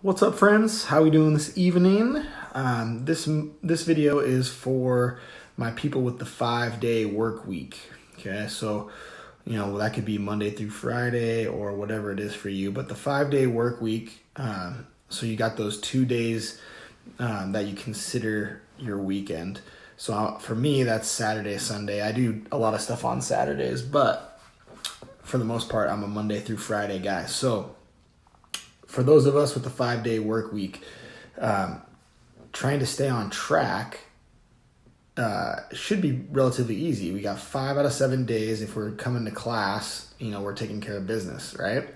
What's up, friends? How we doing this evening? This video is for my people with the 5-day work week. Okay, so that could be Monday through Friday or whatever it is for you. But the 5-day work week, so you got those 2 days that you consider your weekend. So for me, that's Saturday, Sunday. I do a lot of stuff on Saturdays, but for the most part, I'm a Monday through Friday guy. So for those of us with the 5-day work week, trying to stay on track should be relatively easy. We got 5 out of 7 days. If we're coming to class, we're taking care of business, right?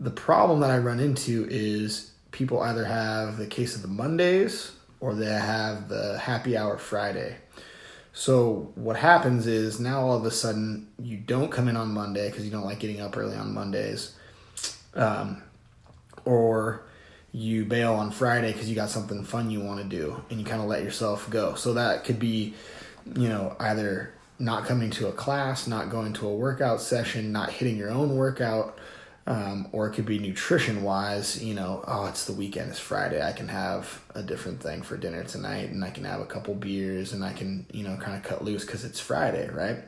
The problem that I run into is people either have the case of the Mondays or they have the happy hour Friday. So what happens is now all of a sudden you don't come in on Monday because you don't like getting up early on Mondays. Or you bail on Friday because you got something fun you want to do and you kind of let yourself go. So that could be, either not coming to a class, not going to a workout session, not hitting your own workout, or it could be nutrition-wise, it's the weekend, it's Friday, I can have a different thing for dinner tonight and I can have a couple beers and I can, kind of cut loose because it's Friday, right?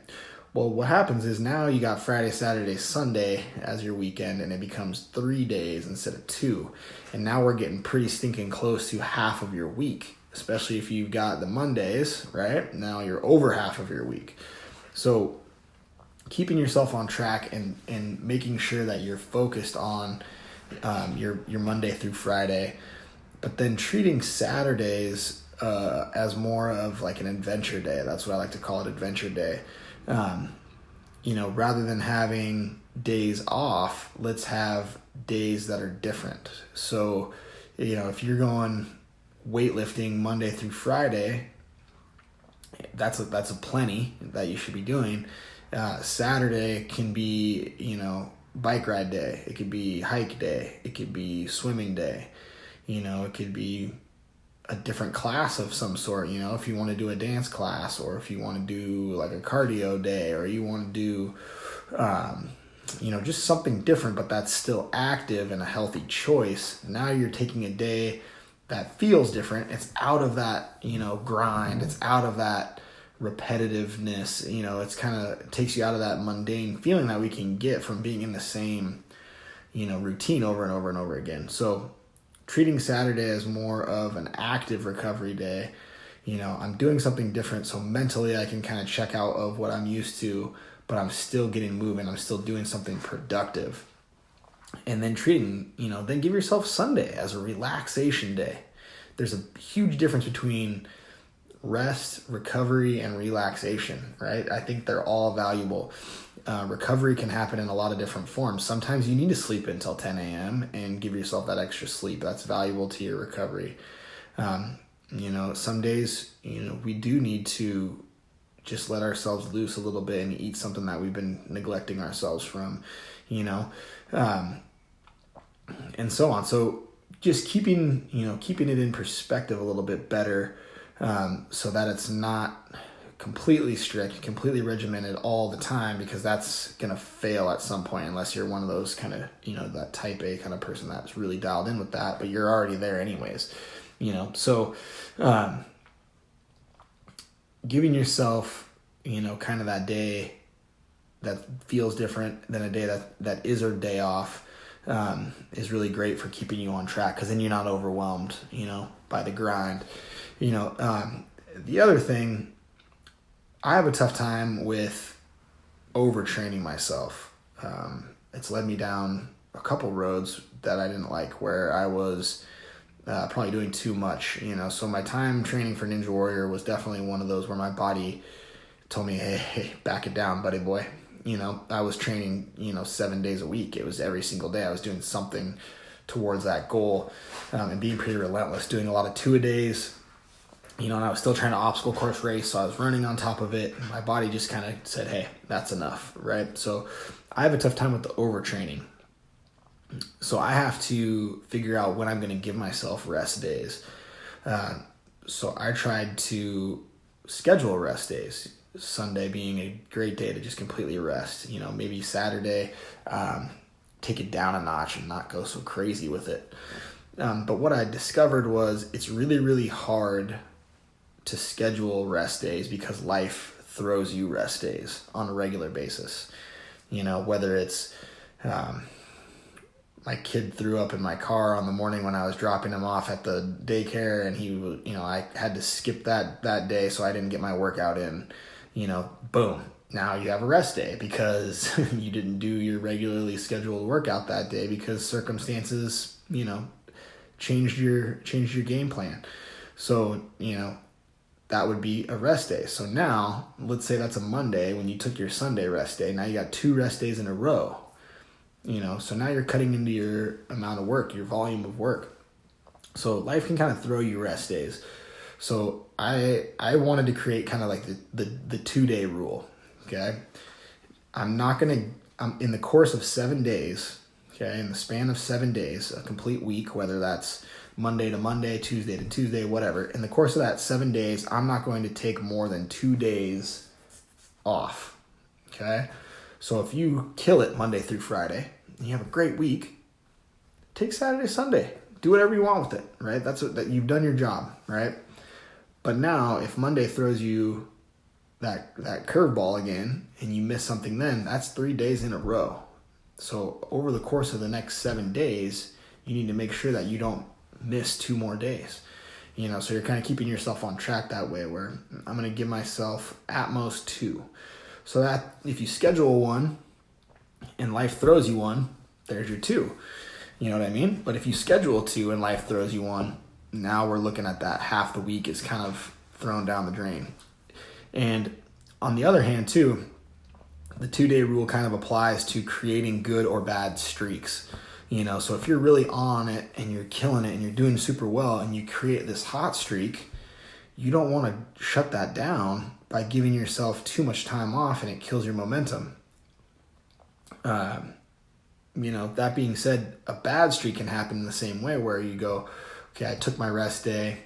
Well, what happens is now you got Friday, Saturday, Sunday as your weekend, and it becomes 3 days instead of 2. And now we're getting pretty stinking close to half of your week, especially if you've got the Mondays, right? Now you're over half of your week. So keeping yourself on track and making sure that you're focused on your Monday through Friday, but then treating Saturdays as more of like an adventure day. That's what I like to call it, adventure day. Rather than having days off, let's have days that are different. So, if you're going weightlifting Monday through Friday, that's a plenty that you should be doing. Saturday can be, bike ride day. It could be hike day. It could be swimming day. It could be a different class of some sort, if you want to do a dance class or if you want to do like a cardio day or you want to do, just something different, but that's still active and a healthy choice. Now you're taking a day that feels different. It's out of that, grind. It's out of that repetitiveness. It's kind of takes you out of that mundane feeling that we can get from being in the same, routine over and over and over again. So treating Saturday as more of an active recovery day. I'm doing something different, so mentally I can kind of check out of what I'm used to, but I'm still getting moving. I'm still doing something productive. And then then give yourself Sunday as a relaxation day. There's a huge difference between rest, recovery, and relaxation, right? I think they're all valuable. Recovery can happen in a lot of different forms. Sometimes you need to sleep until 10 a.m. and give yourself that extra sleep. That's valuable to your recovery. Some days, we do need to just let ourselves loose a little bit and eat something that we've been neglecting ourselves from, and so on. So just keeping it in perspective a little bit better, so that it's not completely strict, completely regimented all the time, because that's going to fail at some point unless you're one of those kind of, that type A kind of person that's really dialed in with that, but you're already there anyways, So giving yourself, kind of that day that feels different than a day that is a day off is really great for keeping you on track, because then you're not overwhelmed, by the grind. The other thing, I have a tough time with overtraining myself. It's led me down a couple roads that I didn't like, where I was probably doing too much, So my time training for Ninja Warrior was definitely one of those where my body told me, hey, back it down, buddy boy. I was training, 7 days a week. It was every single day. I was doing something towards that goal, and being pretty relentless, doing a lot of 2-a-days. And I was still trying to obstacle course race, so I was running on top of it. My body just kind of said, hey, that's enough, right? So I have a tough time with the overtraining. So I have to figure out when I'm going to give myself rest days. So I tried to schedule rest days, Sunday being a great day to just completely rest. Maybe Saturday, take it down a notch and not go so crazy with it. But what I discovered was it's really, really hard to schedule rest days because life throws you rest days on a regular basis. Whether it's my kid threw up in my car on the morning when I was dropping him off at the daycare, and I had to skip that day, so I didn't get my workout in. Boom. Now you have a rest day because you didn't do your regularly scheduled workout that day because circumstances, changed your game plan. So, that would be a rest day. So now, let's say that's a Monday when you took your Sunday rest day. Now you got 2 rest days in a row. So now you're cutting into your amount of work, your volume of work. So life can kind of throw you rest days. So I wanted to create kind of like the 2-day rule. Okay. I'm in the course of 7 days, okay, in the span of 7 days, a complete week, whether that's Monday to Monday, Tuesday to Tuesday, whatever. In the course of that 7 days, I'm not going to take more than 2 days off. Okay. So if you kill it Monday through Friday, and you have a great week, take Saturday, Sunday, do whatever you want with it, right? That you've done your job, right? But now if Monday throws you that curveball again and you miss something, then that's 3 days in a row. So over the course of the next 7 days, you need to make sure that you don't miss 2 more days. So you're kind of keeping yourself on track that way, where I'm going to give myself at most 2. So that if you schedule one and life throws you one, there's your 2. You know what I mean? But if you schedule 2 and life throws you one, now we're looking at that half the week is kind of thrown down the drain. And on the other hand too, the 2-day rule kind of applies to creating good or bad streaks. So if you're really on it and you're killing it and you're doing super well and you create this hot streak, you don't want to shut that down by giving yourself too much time off, and it kills your momentum. That being said, a bad streak can happen in the same way, where you go, okay, I took my rest day,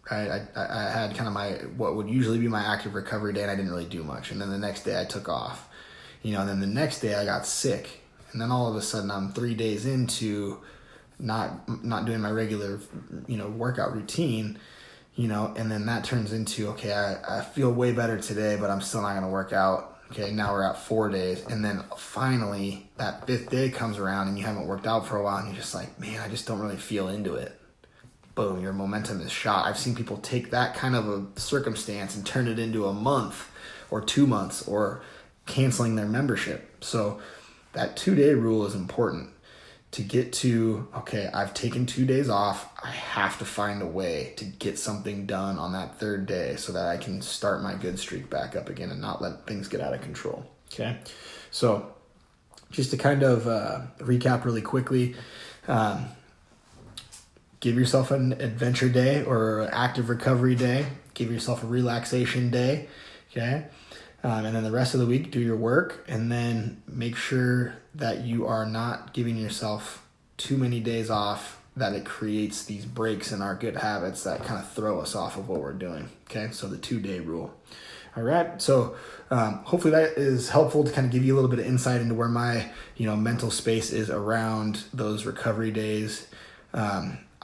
right? I had kind of what would usually be my active recovery day, and I didn't really do much. And then the next day I took off, and then the next day I got sick. And then all of a sudden I'm 3 days into not doing my regular, workout routine, and then that turns into, okay, I feel way better today, but I'm still not going to work out. Okay, now we're at 4 days. And then finally that 5th day comes around and you haven't worked out for a while and you're just like, man, I just don't really feel into it. Boom, your momentum is shot. I've seen people take that kind of a circumstance and turn it into a month or 2 months or canceling their membership. So that 2-day rule is important to get to, okay, I've taken 2 days off. I have to find a way to get something done on that 3rd day so that I can start my good streak back up again and not let things get out of control. Okay. So just to kind of recap really quickly, give yourself an adventure day or an active recovery day. Give yourself a relaxation day. Okay. And then the rest of the week, do your work, and then make sure that you are not giving yourself too many days off, that it creates these breaks in our good habits that kind of throw us off of what we're doing. Okay, so the 2-day rule. All right, so hopefully that is helpful to kind of give you a little bit of insight into where my mental space is around those recovery days.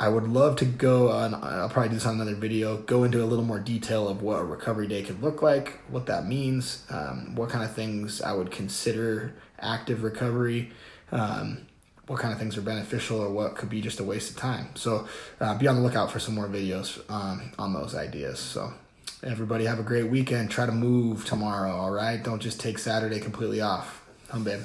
I would love to go on, I'll probably do this on another video, go into a little more detail of what a recovery day could look like, what that means, what kind of things I would consider active recovery, what kind of things are beneficial or what could be just a waste of time. So be on the lookout for some more videos on those ideas. So everybody have a great weekend. Try to move tomorrow, all right? Don't just take Saturday completely off. Babe.